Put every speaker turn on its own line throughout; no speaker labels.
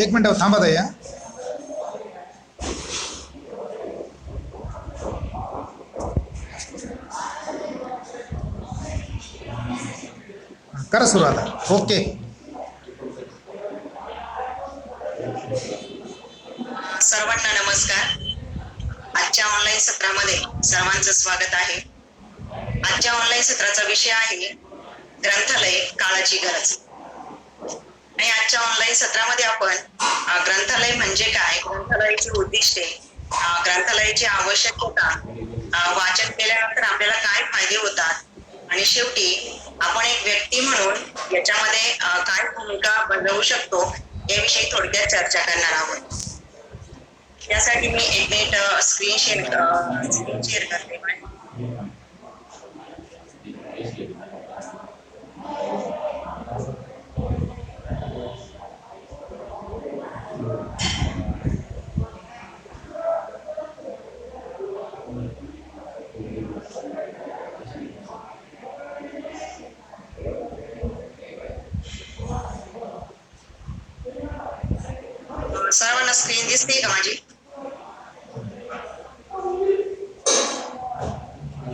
एक मिनिट थांबा ताई. करा सुरुवात. ओके.
सर्वांना नमस्कार. आजच्या ऑनलाईन सत्रामध्ये सर्वांचं स्वागत आहे. आजच्या ऑनलाईन सत्राचा विषय आहे ग्रंथालय काळाची गरज. आणि आजच्या ऑनलाईन सत्रामध्ये आपण ग्रंथालय म्हणजे काय, ग्रंथालयाची उद्दिष्टे, ग्रंथालयाची आवश्यकता, वाचन केल्यानंतर आपल्याला काय फायदे होतात आणि शेवटी आपण एक व्यक्ती म्हणून याच्यामध्ये काय भूमिका बजावू शकतो याविषयी थोडक्यात चर्चा करणार आहोत. त्यासाठी मी एक मिनिट स्क्रीन शेअर करते. सर्वांना स्क्रीन दिसते का माझी?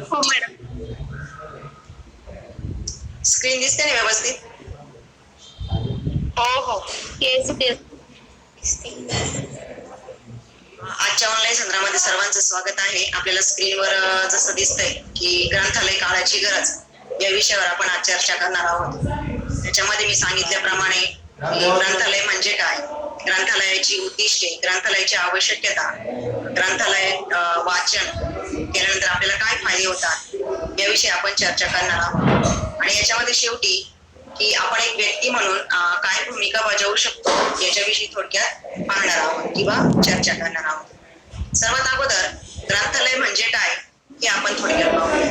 हो मॅडम.
स्क्रीन दिसते ना व्यवस्थित?
हो हो. येस दिसते.
आजच्या ऑनलाईन सत्रामध्ये सर्वांचं स्वागत आहे. आपल्याला स्क्रीनवर जसं दिसतंय की ग्रंथालय काळाची गरज या विषयावर आपण आज चर्चा करणार आहोत. त्याच्यामध्ये मी सांगितल्याप्रमाणे ग्रंथालय म्हणजे काय, ग्रंथालयाची उद्दिष्टे, ग्रंथालयाची आवश्यकता, ग्रंथालय वाचन केल्यानंतर आपल्याला काय फायदे होतात याविषयी आपण चर्चा करणार आहोत. आणि याच्यामध्ये शेवटी की आपण एक व्यक्ती म्हणून काय भूमिका बजावू शकतो याच्याविषयी थोडक्यात पाहणार आहोत किंवा चर्चा करणार आहोत. सर्वात अगोदर ग्रंथालय म्हणजे काय हे आपण थोडक्यात पाहूया.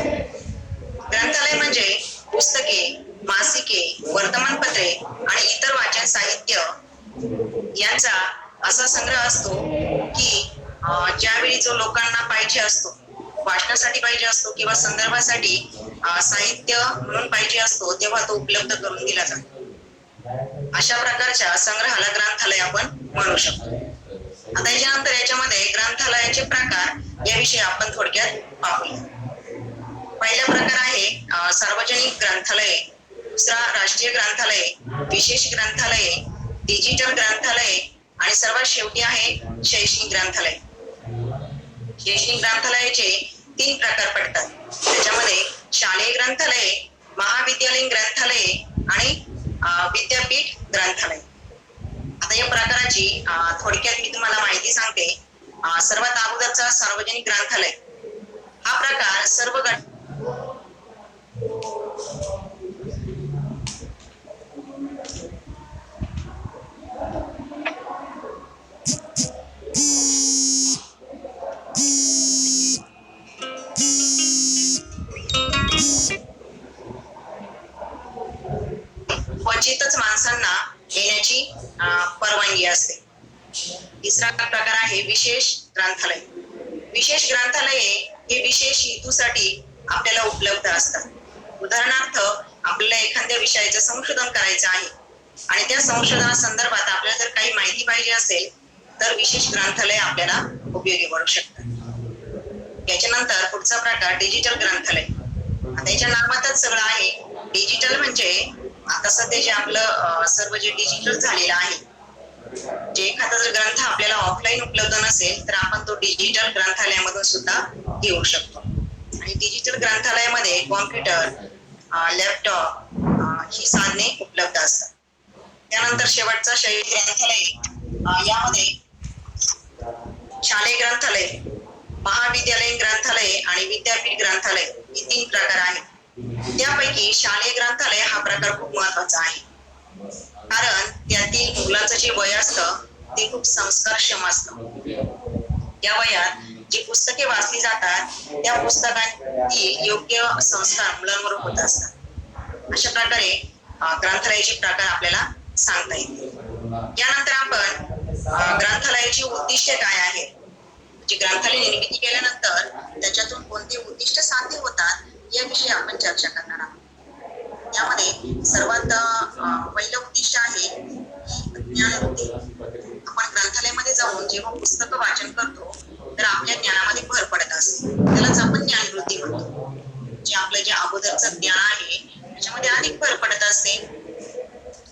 ग्रंथालय म्हणजे पुस्तके, मासिके, वर्तमानपत्रे आणि इतर वाचन साहित्य यांचा असा संग्रह असतो की ज्यावेळी जो लोकांना पाहिजे असतो, वाचनासाठी पाहिजे असतो किंवा संदर्भासाठी साहित्य म्हणून पाहिजे असतो, तेव्हा तो उपलब्ध करून दिला जातो. अशा प्रकारच्या संग्रहाला ग्रंथालय आपण म्हणू शकतो. आता याच्यानंतर याच्यामध्ये ग्रंथालयाचे प्रकार याविषयी आपण थोडक्यात पाहूया. पहिला प्रकार आहे सार्वजनिक ग्रंथालये, दुसरा राष्ट्रीय ग्रंथालये, विशेष ग्रंथालये, डिजिटल ग्रंथालये आणि सर्वात शेवटी आहे शैक्षणिक ग्रंथालय. शैक्षणिक ग्रंथालयाचे 3 प्रकार पडतात. त्याच्यामध्ये शालेय ग्रंथालये, महाविद्यालयीन ग्रंथालये आणि विद्यापीठ ग्रंथालय. आता या प्रकाराची थोडक्यात मी तुम्हाला माहिती सांगते. सर्वात अगोदरचा सार्वजनिक ग्रंथालय हा प्रकार सर्व क्वचितच माणसांना येण्याची परवानगी असते. तिसरा प्रकार आहे विशेष ग्रंथालय. विशेष ग्रंथालये हे विशेष हेतूसाठी आपल्याला उपलब्ध असतात. उदाहरणार्थ आपल्याला एखाद्या विषयाचं संशोधन करायचं आहे आणि त्या संशोधनासंदर्भात आपल्याला जर काही माहिती पाहिजे असेल तर विशेष ग्रंथालय आपल्याला उपयोगी पडू शकतात. याच्यानंतर पुढचा प्रकार डिजिटल ग्रंथालय. आता याच्या नावातच सगळं आहे. डिजिटल म्हणजे आता सध्या जे आपलं सर्व जे डिजिटल झालेलं आहे, जे एखादा जर ग्रंथ आपल्याला ऑफलाईन उपलब्ध नसेल तर आपण तो डिजिटल ग्रंथालयामधून सुद्धा घेऊ शकतो. आणि डिजिटल ग्रंथालयामध्ये कॉम्प्युटर, लॅपटॉप ही साधने उपलब्ध असतात. त्यानंतर शेवटचा शैक्षणिक ग्रंथालय. यामध्ये शालेय ग्रंथालय, महाविद्यालयीन ग्रंथालय आणि विद्यापीठ ग्रंथालय हे 3 प्रकार आहेत. त्यापैकी शालेय ग्रंथालय हा प्रकार खूप महत्वाचा आहे, कारण त्यातील मुलाचं जे वय असतं ते खूप संस्कारक्षम असतं. या वयात जी पुस्तके वाचली जातात त्या पुस्तकांची योग्य संस्कार मुलांवर होत असतात. अशा प्रकारे ग्रंथालयाचे प्रकार आपल्याला सांगता येतील. यानंतर आपण ग्रंथालयाची उद्दिष्टे काय आहेत, जी ग्रंथालय निर्मिती केल्यानंतर त्याच्यातून कोणते उद्दिष्ट साध्य होतात याविषयी आपण चर्चा करणार आहोत. यामध्ये सर्वात पहिलं उद्दिष्ट आहे की ज्ञानवृत्ती. आपण ग्रंथालयामध्ये जाऊन जेव्हा पुस्तकं वाचन करतो तर आपल्या ज्ञानामध्ये भर पडत असते, त्यालाच आपण ज्ञानवृत्ती म्हणतो. जे आपलं जे अगोदरचं ज्ञान आहे त्याच्यामध्ये अधिक भर पडत असते.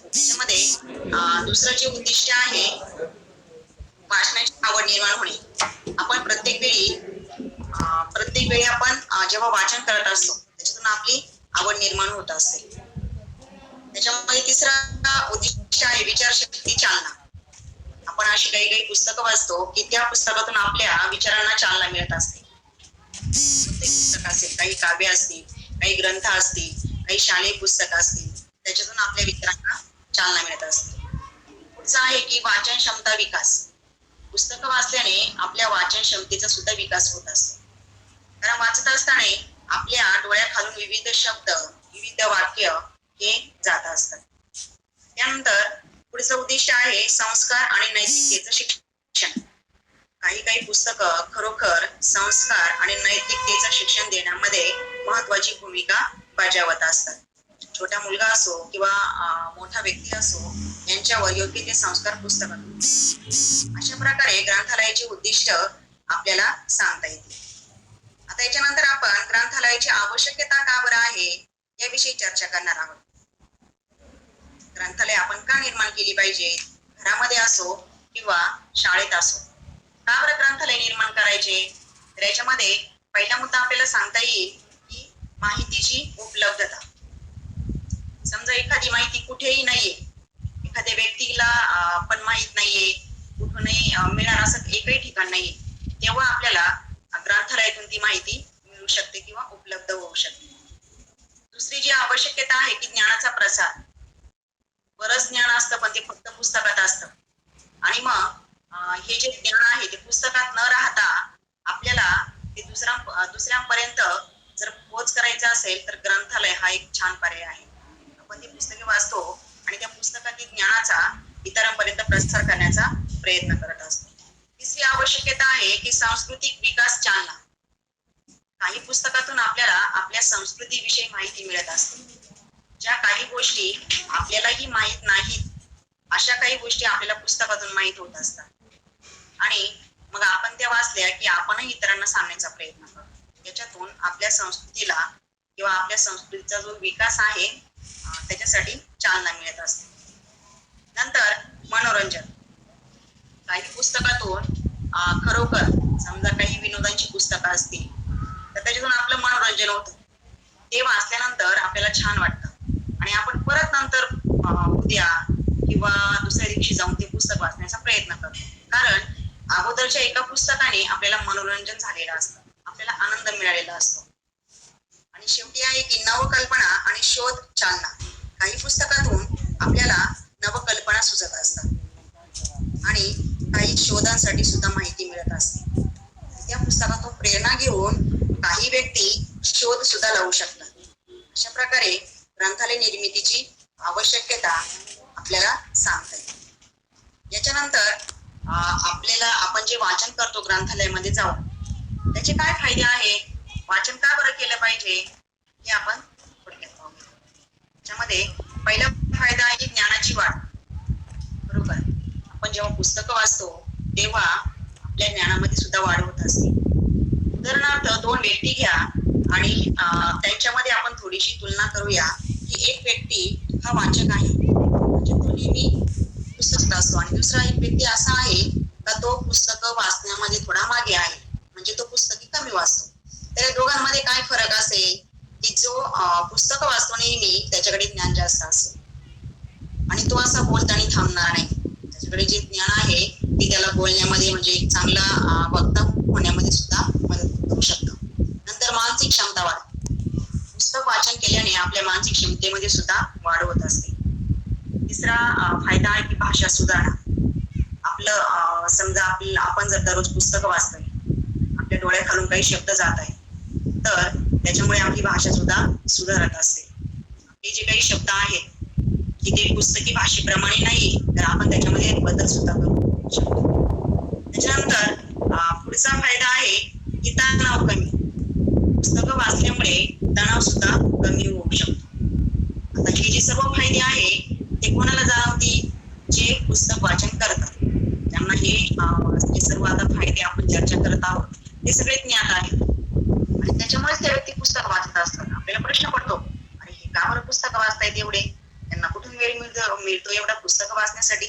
त्याच्यामध्ये दुसरं जे उद्दिष्ट आहे वाचनाची आवड निर्माण होणे. आपण प्रत्येक वेळी आपण जेव्हा वाचन करत असतो त्याच्यातून आपली आवड निर्माण होत असते. त्याच्यामध्ये तिसरा उद्दिष्ट आहे विचारशक्ती चालना. आपण अशी काही पुस्तकं वाचतो की त्या पुस्तकातून आपल्या विचारांना चालना मिळत असते. प्रत्येक पुस्तक असेल, काही काव्य असतील, काही ग्रंथ असतील, काही शालेय पुस्तक असतील, त्याच्यातून आपल्या विचारांना चालना मिळत असते. पुढचं आहे की वाचन क्षमता विकास. पुस्तकं वाचल्याने आपल्या वाचन क्षमतेचा सुद्धा विकास होत असतो. कारण वाचत असताना आपल्या डोळ्याखालून विविध शब्द, विविध वाक्य हे जात असतात. त्यानंतर पुढचं उद्दिष्ट आहे संस्कार आणि नैतिकतेचं शिक्षण. काही पुस्तकं खरोखर संस्कार आणि नैतिकतेचं शिक्षण देण्यामध्ये महत्वाची भूमिका बजावत असतात. छोटा मुलगा असो किंवा मोठा व्यक्ती असो, यांच्यावर योग्य ते संस्कार पुस्तकात. अशा प्रकारे ग्रंथालयाचे उद्दिष्ट आपल्याला सांगता येते. आता याच्यानंतर आपण ग्रंथालयाची आवश्यकता का बरं आहे याविषयी चर्चा करणार आहोत. ग्रंथालय आपण का निर्माण केली पाहिजे, घरामध्ये असो किंवा शाळेत असो. का बरं ग्रंथालय निर्माण करायचे, तर याच्यामध्ये पहिला मुद्दा आपल्याला सांगता येईल की माहितीची उपलब्धता. समजा एखादी माहिती कुठेही नाहीये, एखाद्या व्यक्तीला पण माहित नाहीये, कुठूनही मिळणार असं एकही ठिकाण नाहीये, तेव्हा आपल्याला ग्रंथालयातून ती माहिती मिळू शकते किंवा उपलब्ध होऊ शकते. दुसरी जी आवश्यकता आहे की ज्ञानाचा प्रसार. बरंच ज्ञान असतं पण ते फक्त पुस्तकात असतं, आणि मग हे जे ज्ञान आहे ते पुस्तकात न राहता आपल्याला ते दुसऱ्यांपर्यंत जर पोहोच करायचं असेल तर ग्रंथालय हा एक छान पर्याय आहे. आपण ती पुस्तके वाचतो आणि त्या पुस्तकातील ज्ञानाचा इतरांपर्यंत प्रसार करण्याचा प्रयत्न करत असतो. तिसरी आवश्यकता आहे की सांस्कृतिक विकास चालना. काही पुस्तकातून आपल्याला आपल्या संस्कृतीविषयी माहिती मिळत असते. ज्या काही गोष्टी आपल्यालाही माहित नाहीत अशा काही गोष्टी आपल्याला पुस्तकातून माहित होत असतात, आणि मग आपण त्या वाचल्या की आपणही इतरांना सांगण्याचा प्रयत्न करतो. याच्यातून आपल्या संस्कृतीला किंवा आपल्या संस्कृतीचा जो विकास आहे त्याच्यासाठी चालना मिळत असते. नंतर मनोरंजन. काही पुस्तकातून खरोखर समजा काही विनोदांची पुस्तकं असतील तर त्याच्यातून आपलं मनोरंजन होतं. ते वाचल्यानंतर आपल्याला छान वाटतं आणि आपण परत नंतर उद्या किंवा दुसऱ्या दिवशी जाऊन ते पुस्तक वाचण्याचा प्रयत्न करतो. कारण अगोदरच्या एका पुस्तकाने आपल्याला मनोरंजन झालेलं असतं, आपल्याला आनंद मिळालेला असतो. आणि शेवटी आहे की नवकल्पना आणि शोध चालना. काही पुस्तकातून आपल्याला नवकल्पना सुचत असतात आणि काही शोधांसाठी सुद्धा माहिती मिळत असते. त्या पुस्तकातून प्रेरणा घेऊन काही व्यक्ती शोध सुद्धा लावू शकतात. अशा प्रकारे ग्रंथालय निर्मितीची आवश्यकता आपल्याला सांगता येते. याच्यानंतर आपण जे वाचन करतो ग्रंथालयामध्ये जाऊन त्याचे काय फायदे आहे, वाचन का बरं केलं पाहिजे हे आपण थोडक्यात पाहूया. त्याच्यामध्ये पहिला फायदा आहे ज्ञानाची वाढ. बरोबर, आपण जेव्हा पुस्तकं वाचतो तेव्हा आपल्या ज्ञानामध्ये सुद्धा वाढ होत असते. उदाहरणार्थ दोन व्यक्ती घ्या आणि त्यांच्यामध्ये आपण थोडीशी तुलना करूया की एक व्यक्ती हा वाचक आहे, म्हणजे तो नेहमी पुस्तक असतो, आणि दुसरा एक व्यक्ती असा आहे का तो पुस्तकं वाचण्यामध्ये थोडा मागे आहे, म्हणजे तो पुस्तके कमी वाचतो. तर या दोघांमध्ये काय फरक असेल की जो पुस्तकं वाचतो नेहमी त्याच्याकडे ज्ञान जास्त असेल आणि तो असा बोलताना थांबणार नाही. त्याच्याकडे जे ज्ञान आहे ते त्याला बोलण्यामध्ये म्हणजे एक चांगला वक्ता होण्यामध्ये सुद्धा मदत करू शकतं. नंतर मानसिक क्षमता वाढ. पुस्तक वाचन केल्याने आपल्या मानसिक क्षमतेमध्ये सुद्धा वाढ होत असते. तिसरा फायदा आहे की भाषा सुधारणा. आपलं समजा आपण जर दररोज पुस्तकं वाचतोय, आपल्या डोळ्याखालून काही शब्द जात आहे तर त्याच्यामुळे आपली भाषा सुद्धा सुधारत असते. हे जे काही शब्द आहेत की ते पुस्तकी भाषेप्रमाणे नाही तर आपण त्याच्यामध्ये बदल सुद्धा करू शकतो. त्याच्यानंतर पुढचा फायदा आहे की तणाव कमी. पुस्तकं वाचल्यामुळे तणाव सुद्धा कमी होऊ शकतो. आता हे जे सर्व फायदे आहे ते कोणाला जाणवतील, जे पुस्तक पुस्तक वाचन करतात त्यांना हे सर्व आता फायदे आपण चर्चा करत आहोत ते सगळे ज्ञात आहेत आणि त्याच्यामुळेच त्या व्यक्ती पुस्तक वाचत असतात. आपल्याला प्रश्न पडतो, अरे हे का बरं पुस्तक वाचतायत एवढे, त्यांना कुठून वेळ मिळतो एवढा पुस्तक वाचण्यासाठी.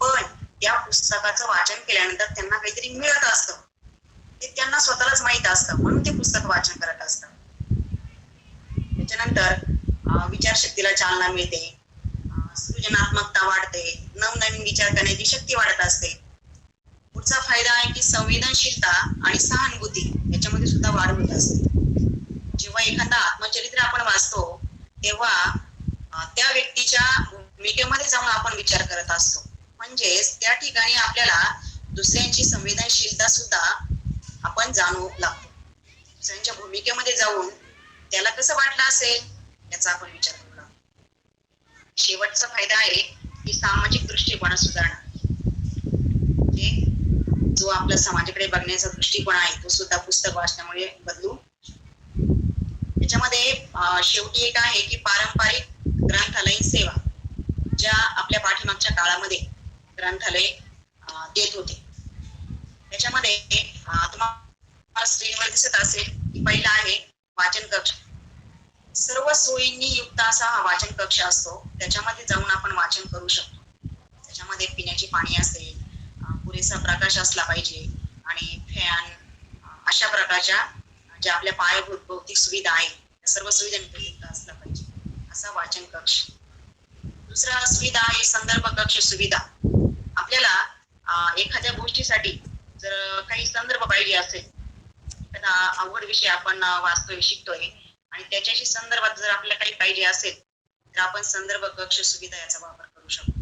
पण त्या पुस्तकाचं वाचन केल्यानंतर त्यांना काहीतरी मिळत असतं, ते त्यांना स्वतःलाच माहित असतं, म्हणून ते पुस्तक वाचन करत असतात. त्याच्यानंतर विचारशक्तीला चालना मिळते, सृजनात्मकता वाढते, नवनवीन विचार करण्याची शक्ती वाढत असते. पुढचा फायदा आहे की संवेदनशीलता आणि सहानुभूती याच्यामध्ये सुद्धा वाढ होत असते. जेव्हा एखादा आत्मचरित्र आपण वाचतो तेव्हा त्या व्यक्तीच्या भूमिकेमध्ये जाऊन आपण विचार करत असतो, म्हणजेच त्या ठिकाणी आपल्याला दुसऱ्यांची संवेदनशीलता सुद्धा आपण जाणू लागतो. दुसऱ्यांच्या भूमिकेमध्ये जाऊन त्याला कसं वाटलं असेल याचा आपण विचार करू लागतो. शेवटचा फायदा आहे की सामाजिक दृष्टिकोन सुधारणा, जो आपल्या समाजाकडे बघण्याचा दृष्टिकोन आहे तो सुद्धा पुस्तक वाचण्यामुळे बदलू. याच्यामध्ये शेवटी एक आहे की पारंपरिक ग्रंथालयीन सेवा ज्या आपल्या पाठीमागच्या काळामध्ये ग्रंथालय देत होते, त्याच्यामध्ये तुम्हाला स्क्रीनवर दिसत असेल की पहिला आहे वाचन कक्ष. सर्व सोयींनी युक्त असा हा वाचन कक्ष असतो, त्याच्यामध्ये जाऊन आपण वाचन करू शकतो. त्याच्यामध्ये पिण्याचे पाणी असेल, पुरेसा प्रकाश असला पाहिजे आणि फॅन, अशा प्रकारच्या ज्या आपल्या पायाभूत भौतिक सुविधा आहेत त्या सर्व सुविधा असला पाहिजे असा वाचन कक्ष. दुसरा सुविधा आहे संदर्भ कक्ष सुविधा. आपल्याला एखाद्या गोष्टीसाठी जर काही संदर्भ पाहिजे असेल, एखादा अवघड विषय आपण वाचतोय शिकतोय आणि त्याच्याशी संदर्भात जर आपल्याला काही पाहिजे असेल तर आपण संदर्भ कक्ष सुविधा याचा वापर करू शकतो.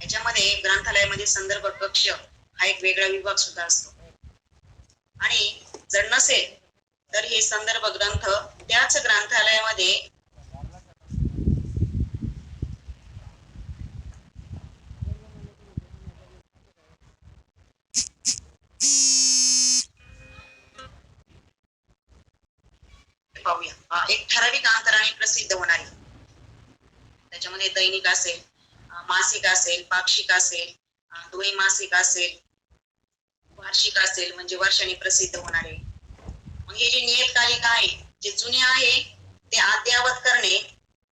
याच्यामध्ये ग्रंथालयामध्ये संदर्भ कक्ष हा एक वेगळा विभाग सुद्धा असतो आणि जर नसेल तर हे संदर्भ ग्रंथ त्याच ग्रंथालयामध्ये पाहूया. एक ठराविक अंतराने प्रसिद्ध होणारी, त्याच्यामध्ये दैनिक असेल, मासिक असेल, पाक्षिक असेल, द्वैमासिक असेल, वार्षिक असेल म्हणजे वर्षाने प्रसिद्ध होणारे. मग हे जे नियतकालिक आहे, जे जुने आहे ते अद्ययावत करणे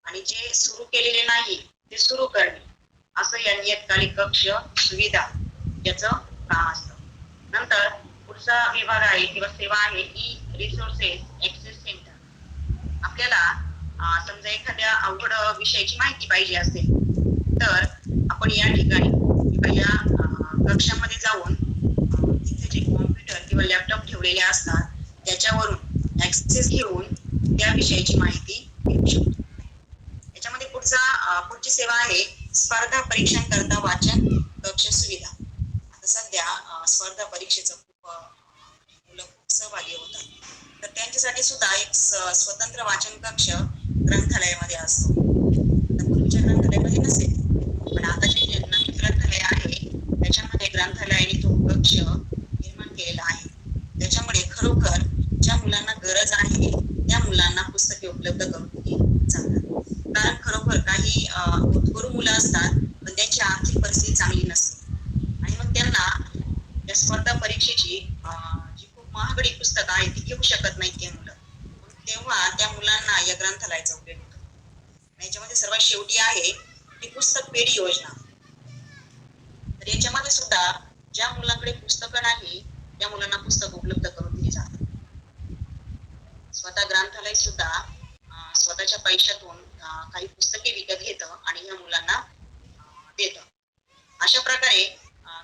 आणि जे सुरू केलेले नाही ते सुरू करणे, असं या नियतकालिक कक्ष सुविधा याचं काम असतं. नंतर पुढचा विभाग आहे किंवा सेवा आहे ई रिसोर्सेस ऍक्सेस सेंटर. आपल्याला समजा एखाद्या अवघड विषयाची माहिती पाहिजे असेल तर आपण या ठिकाणी किंवा या कक्षामध्ये जाऊन तिथे जे कॉम्प्युटर किंवा लॅपटॉप ठेवलेले असतात त्याच्यावरून ऍक्सेस घेऊन त्या विषयाची माहिती घेऊ शकतो. याच्यामध्ये पुढची सेवा आहे स्पर्धा परीक्षण करता वाचन कक्ष सुविधा. आता सध्या स्पर्धा परीक्षेचं खूप मुलं सहभागी होतात, तर त्यांच्यासाठी सुद्धा एक स्वतंत्र वाचन कक्ष ग्रंथालयामध्ये असतो. पूर्वीच्या ग्रंथालयामध्ये नसेल, पण आता जे नवीन ग्रंथालय आहे त्याच्यामध्ये ग्रंथालयाने तो कक्ष निर्माण केलेला आहे. त्याच्यामुळे खरोखर ज्या मुलांना गरज आहे त्या मुलांना पुस्तके उपलब्ध करून दिली जातात. कारण खरोखर काही होतकरू मुलं असतात पण त्यांची आर्थिक परिस्थिती चांगली नसते आणि मग त्यांना या स्पर्धा परीक्षेची जी खूप महागडी पुस्तकं आहे ती घेऊ शकत नाहीत ते मुलं. तेव्हा त्या मुलांना या ग्रंथालयाचा उपयोग होतो. याच्यामध्ये सर्वात शेवटी आहे ती पुस्तक पेढी योजना. तर याच्यामध्ये सुद्धा ज्या मुलांकडे पुस्तकं नाही त्या मुलांना पुस्तक उपलब्ध करून दिली जातात. स्वतः ग्रंथालय सुद्धा स्वतःच्या पैशातून काही पुस्तके विकत घेतं आणि या मुलांना देतं. अशा प्रकारे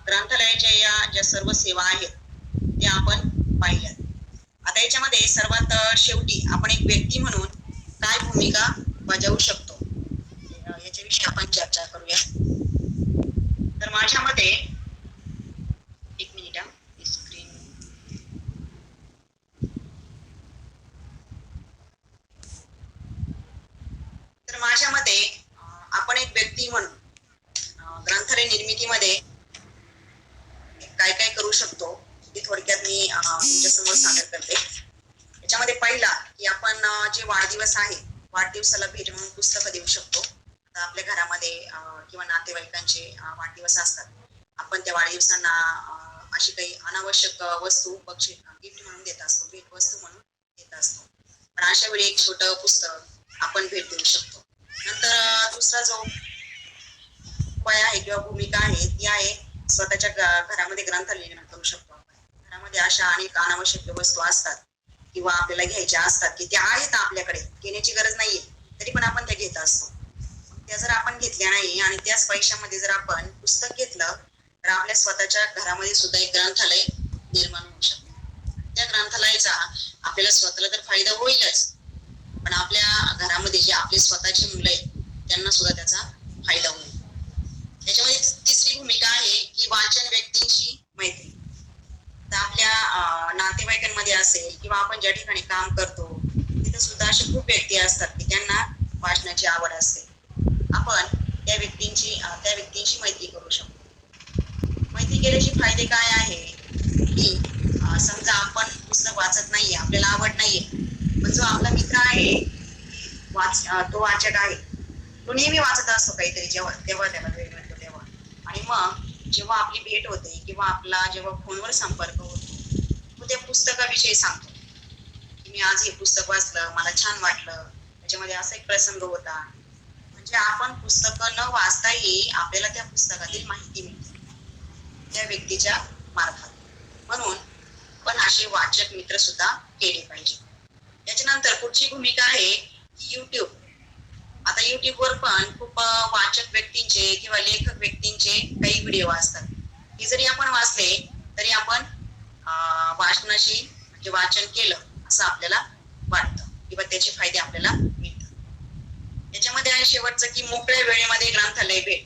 ग्रंथालयाच्या या ज्या सर्व सेवा आहेत त्या आपण पाहिल्यात. आता याच्यामध्ये सर्वात शेवटी आपण एक व्यक्ती म्हणून काय भूमिका बजावू शकतो याच्याविषयी आपण चर्चा करूया. तर माझ्या मते एक मिनिट स्क्रीन तर माझ्या मते आपण एक व्यक्ती म्हणून ग्रंथालय निर्मितीमध्ये काय काय करू शकतो ते थोडक्यात मी तुमच्या समोर सादर करते. याच्यामध्ये पहिला की आपण जे वाढदिवस आहे वाढदिवसाला भेट म्हणून पुस्तकं देऊ शकतो. आता आपल्या घरामध्ये किंवा नातेवाईकांचे वाढदिवस असतात, आपण त्या वाढदिवसांना अशी काही अनावश्यक वस्तू बक्षीस गिफ्ट म्हणून देत असतो, भेट वस्तू म्हणून देत असतो. पण अशा वेळी एक छोटं पुस्तक आपण भेट देऊ शकतो. नंतर दुसरा जो उपाय आहे किंवा भूमिका आहे ती आहे स्वतःच्या घरामध्ये ग्रंथालय निर्माण करू शकतो आपण. घरामध्ये अशा अनेक अनावश्यक वस्तू असतात किंवा आपल्याला घ्यायच्या असतात की त्या आहेत आपल्याकडे, घेण्याची गरज नाहीये, तरी पण आपण त्या घेत असतो. त्या जर आपण घेतल्या नाही आणि त्याच पैशामध्ये जर आपण पुस्तक घेतलं तर आपल्या स्वतःच्या घरामध्ये सुद्धा एक ग्रंथालय निर्माण होऊ शकते. त्या ग्रंथालयाचा आपल्याला स्वतःला तर फायदा होईलच, पण आपल्या घरामध्ये जे आपले स्वतःची मुलं आहेत त्यांना सुद्धा त्याचा फायदा होईल. त्याच्यामध्ये तिसरी भूमिका आहे की वाचन व्यक्तींची मैत्री. तर आपल्या नातेवाईकांमध्ये असेल किंवा आपण ज्या ठिकाणी काम करतो तिथे सुद्धा असे खूप व्यक्ती असतात की त्यांना वाचनाची आवड असते. आपण त्या व्यक्तींची मैत्री करू शकतो. मैत्री केल्याचे फायदे काय आहे की समजा आपण पुस्तक वाचत नाहीये, आपल्याला आवड नाहीये, पण जो आपला मित्र आहे तो वाचक आहे, तो नेहमी वाचत असतो काहीतरी, तेव्हा त्याला वेळ मिळतो तेव्हा. आणि मग जेव्हा आपली भेट होते किंवा आपला जेव्हा फोनवर संपर्क होतो तो त्या पुस्तकाविषयी सांगतो की मी आज हे पुस्तक वाचलं, मला छान वाटलं, त्याच्यामध्ये असा एक प्रसंग होता. म्हणजे आपण पुस्तकं न वाचताही आपल्याला त्या पुस्तकातील माहिती मिळते त्या व्यक्तीच्या मार्फत. म्हणून पण असे वाचक मित्र सुद्धा केले पाहिजे. त्याच्यानंतर पुढची भूमिका आहे की युट्यूब. आता युट्यूबवर पण खूप वाचक व्यक्तींचे किंवा लेखक व्यक्तींचे काही व्हिडिओ असतात. हे जरी आपण वाचले तरी आपण वाचनाशी म्हणजे वाचन केलं असं आपल्याला वाटतं किंवा त्याचे फायदे आपल्याला मिळतात. याच्यामध्ये आहे शेवटचं की मोकळ्या वेळेमध्ये ग्रंथालय भेट.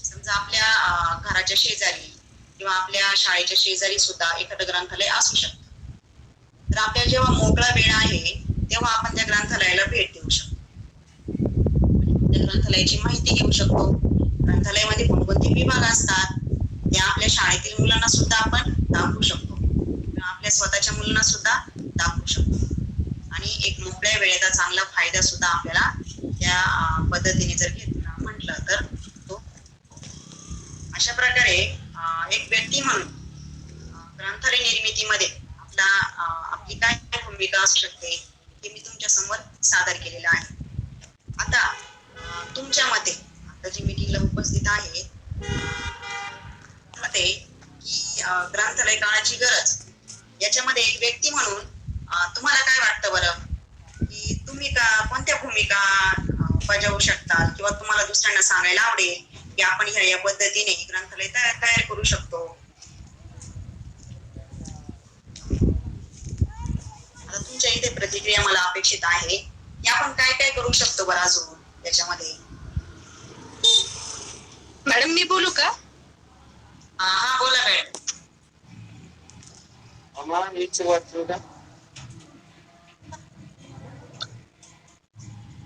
समजा आपल्या घराच्या शेजारी किंवा आपल्या शाळेच्या शेजारी सुद्धा एखादं ग्रंथालय असू शकतं. तर आपल्याला जेव्हा मोकळा वेळ आहे तेव्हा आपण त्या ग्रंथालयाला भेट देऊ शकतो, त्या ग्रंथालयाची माहिती घेऊ शकतो. ग्रंथालयामध्ये कोणकोणते विभाग असतात ते आपल्या शाळेतील मुलांना सुद्धा आपण दाखवू शकतो, आपल्या स्वतःच्या मुलांना सुद्धा दाखवू शकतो. आणि एक मोकळ्या वेळेचा चांगला फायदा सुद्धा आपल्याला त्या पद्धतीने जर घेतला म्हटलं तर तो. अशा प्रकारे एक व्यक्ती म्हणून ग्रंथालय निर्मितीमध्ये आपली काय भूमिका असू शकते हे मी तुमच्या समोर सादर केलेलं आहे. आता तुमच्या मते, आता जी मीटिंगला उपस्थित आहे मते की ग्रंथालय काळाची गरज याच्यामध्ये एक व्यक्ती म्हणून तुम्हाला काय वाटतं बरं, की तुम्ही कोणत्या भूमिका बजावू शकता किंवा तुम्हाला दुसऱ्यांना सांगायला आवडेल की आपण ह्या पद्धतीने ग्रंथालय तयार करू शकतो. आता तुमच्या इथे प्रतिक्रिया मला अपेक्षित आहे की आपण काय काय करू शकतो बरं अजून त्याच्यामध्ये.
मॅडम मी बोलू का?
हा बोला मॅडम.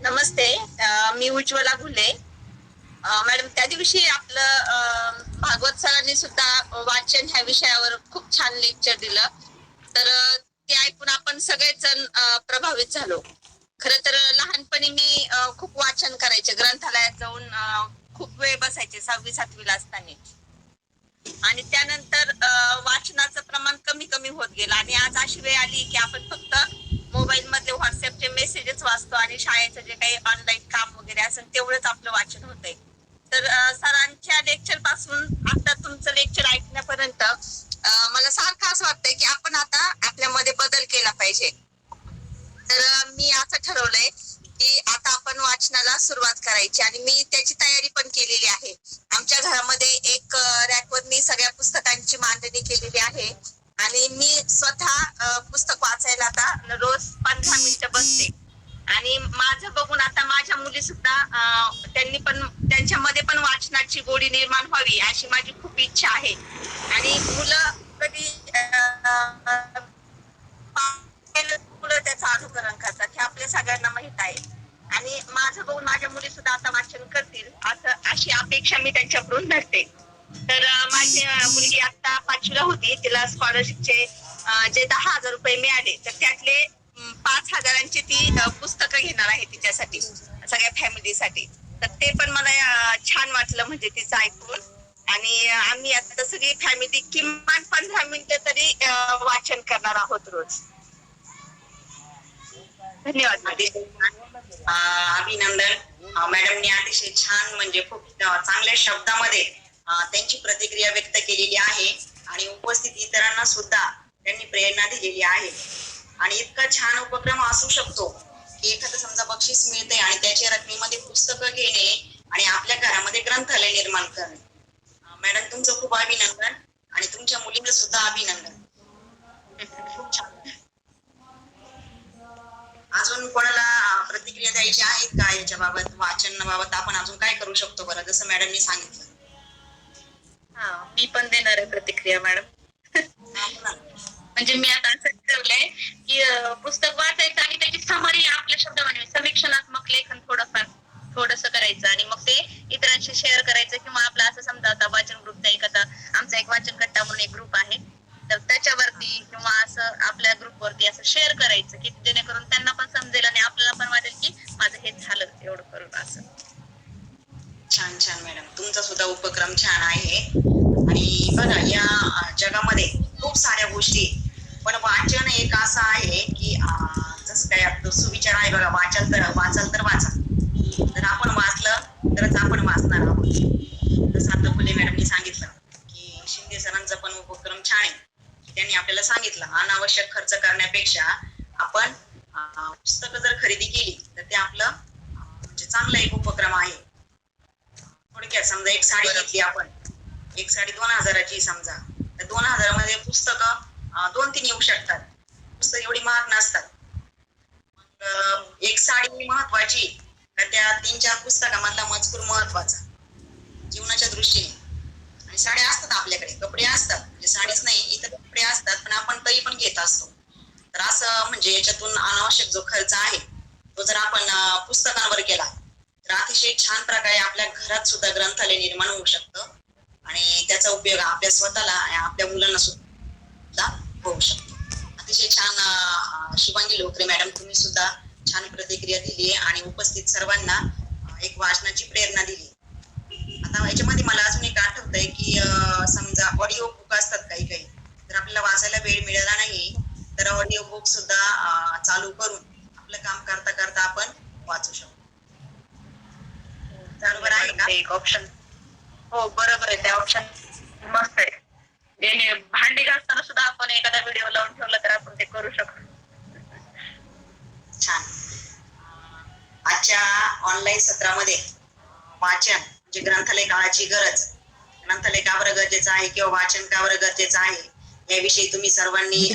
नमस्ते, मी उज्ज्वला घुले. मॅडम त्या दिवशी आपलं भागवत सरांनी सुद्धा वाचन ह्या विषयावर खूप छान लेक्चर दिलं, तर ते ऐकून आपण सगळेच जण प्रभावित झालो. खर तर लहानपणी मी खूप वाचन करायचे, ग्रंथालयात जाऊन खूप वेळ बसायचे 6वी 7वीला असताना. आणि त्यानंतर वाचनाचं प्रमाण कमी कमी होत गेलं आणि आज अशी वेळ आली की आपण फक्त मोबाईल मध्ये व्हॉट्सअपचे मेसेजेस वाचतो आणि शाळेचं जे काही ऑनलाईन काम वगैरे असेल तेवढंच आपलं वाचन होतंय. तर सरांच्या लेक्चर पासून आता तुमचं लेक्चर ऐकण्यापर्यंत मला सारखं असं वाटतंय की आपण आता आपल्यामध्ये बदल केला पाहिजे. तर मी असं ठरवलंय की आता आपण वाचनाला सुरुवात करायची आणि मी त्याची तयारी पण केलेली आहे. आमच्या घरामध्ये एक रॅकवर मी सगळ्या पुस्तकांची मांडणी केलेली आहे आणि मी स्वतः पुस्तक वाचायला आता रोज 15 मिनिटं बसते. आणि माझं बघून आता माझ्या मुली सुद्धा त्यांच्यामध्ये पण वाचनाची गोडी निर्माण व्हावी अशी माझी खूप इच्छा आहे. आणि मुलं कधी त्याचं अनुकरण करतात हे आपल्या सगळ्यांना माहित आहे. आणि माझं बघून माझ्या मुली सुद्धा आता वाचन करतील अशी अपेक्षा मी त्यांच्याकडून धरते. तर माझी मुलगी आता 5वीला होती, तिला स्कॉलरशिपचे जे 10,000 रुपये मिळाले तर त्यातले 5,000ची ती पुस्तकं घेणार आहे तिच्यासाठी, सगळ्या फॅमिलीसाठी. तर ते पण मला छान वाटलं म्हणजे तिचं ऐकून. आणि आम्ही आता सगळी फॅमिली किमान 15 मिनिटं तरी वाचन करणार आहोत रोज. धन्यवाद मॅडम.
अतिशय छान. अभिनंदन. मॅडमने अतिशय छान म्हणजे खूप चांगल्या शब्दामध्ये त्यांची प्रतिक्रिया व्यक्त केलेली आहे आणि उपस्थित इतरांना सुद्धा त्यांनी प्रेरणा दिलेली आहे. आणि इतका छान उपक्रम असू शकतो की एखादं समजा बक्षीस मिळते आणि त्याच्या रकमेमध्ये पुस्तकं घेणे आणि आपल्या घरामध्ये ग्रंथालय निर्माण करणे. मॅडम तुमचं खूप अभिनंदन आणि तुमच्या मुलीचं सुद्धा अभिनंदन. खूप छान. अजून कोणाला प्रतिक्रिया द्यायची आहेत का याच्याबाबत, वाचनाबाबत आपण अजून काय करू शकतो बरं, जसं मॅडमनी सांगितलं.
मी पण देणार आहे प्रतिक्रिया मॅडम. म्हणजे मी आता असं ठरलंय की पुस्तक वाचायचं आणि त्याची समरी आपल्या शब्दामध्ये समीक्षणात्मक लेखन थोडस करायचं आणि मग ते इतरांशी शेअर करायचं. किंवा आपला असं समजा आता वाचन ग्रुपचा आमचा एक वाचन कट्टा म्हणून एक ग्रुप आहे, तर त्याच्यावरती किंवा असं आपल्या ग्रुपवरती असं शेअर करायचं की जेणेकरून त्यांना पण समजेल आणि आपल्याला पण वाटेल की माझं हे झालं एवढं करून असं.
छान छान मॅडम, तुमचा सुद्धा उपक्रम छान आहे. आणि बघा या जगामध्ये खूप साऱ्या गोष्टी, पण वाचन एक असं आहे की जसं काय आपलं सुविचार आहे बघा, वाचाल तर वाचा. जर आपण वाचलं तरच आपण वाचणार आहोत. जसं आता फुले मॅडमनी सांगितलं की शिंदे सरांचा पण उपक्रम छान आहे. त्यांनी आपल्याला सांगितलं अनावश्यक खर्च करण्यापेक्षा आपण पुस्तकं जर खरेदी केली तर ते आपलं म्हणजे चांगला एक उपक्रम आहे. थोडक्यात समजा एक साडी घेतली आपण, एक साडी 2000ची समजा, तर 2000 मध्ये पुस्तकं 2-3 येऊ शकतात. पुस्तक एवढी महाग नसतात. मग एक साडी महत्वाची का त्या 3-4 पुस्तकामधला मजकूर महत्वाचा जीवनाच्या दृष्टीने. आणि साड्या असतात आपल्याकडे, कपडे असतात, म्हणजे साडीच नाही इतर कपडे असतात, पण आपण तरी पण घेत असतो. तर असं म्हणजे याच्यातून अनावश्यक जो खर्च आहे तो जर आपण पुस्तकांवर केला तर अतिशय छान प्रकारे आपल्या घरात सुद्धा ग्रंथालय निर्माण होऊ शकतं आणि त्याचा उपयोग आपल्या स्वतःला आपल्या मुलांना सुद्धा होऊ शकतो. अतिशय छान शुभांगी लोकरे मॅडम, तुम्ही सुद्धा छान प्रतिक्रिया दिली आणि उपस्थित सर्वांना एक वाचनाची प्रेरणा दिली. आता याच्यामध्ये मला अजून एक आठवतंय की समजा ऑडिओ बुक असतात काही तर आपल्याला वाचायला वेळ मिळाला नाही तर ऑडिओ बुक सुद्धा चालू करून आपलं काम करता करता आपण वाचू शकतो. बरोबर आहे का?
एक ऑप्शन. हो बरोबर आहे, ते ऑप्शन मस्त आहे. भांडी घासताना सुद्धा आपण एखादा व्हिडिओ लावून ठेवला तर आपण ते करू शकतो.
छान. आजच्या ऑनलाईन सत्रामध्ये वाचन म्हणजे ग्रंथालय काळाची गरज, ग्रंथालय का बरं गरजेचं आहे किंवा वाचन का बरं गरजेचं आहे याविषयी तुम्ही सर्वांनी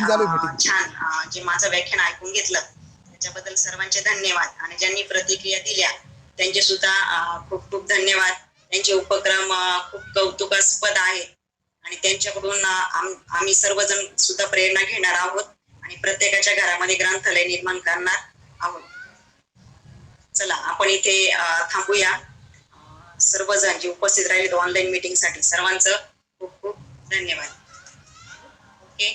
छान जे माझं व्याख्यान ऐकून घेतलं त्याच्याबद्दल सर्वांचे धन्यवाद. आणि ज्यांनी प्रतिक्रिया दिल्या त्यांचे सुद्धा खूप खूप धन्यवाद. त्यांचे उपक्रम खूप कौतुकास्पद आहेत आणि त्यांच्याकडून आम्ही सर्वजण सुद्धा प्रेरणा घेणार आहोत आणि प्रत्येकाच्या घरामध्ये ग्रंथालय निर्माण करणार आहोत. चला आपण इथे थांबूया. सर्वजण जे उपस्थित राहिले ऑनलाईन मीटिंगसाठी सर्वांचं खूप खूप धन्यवाद. ओके.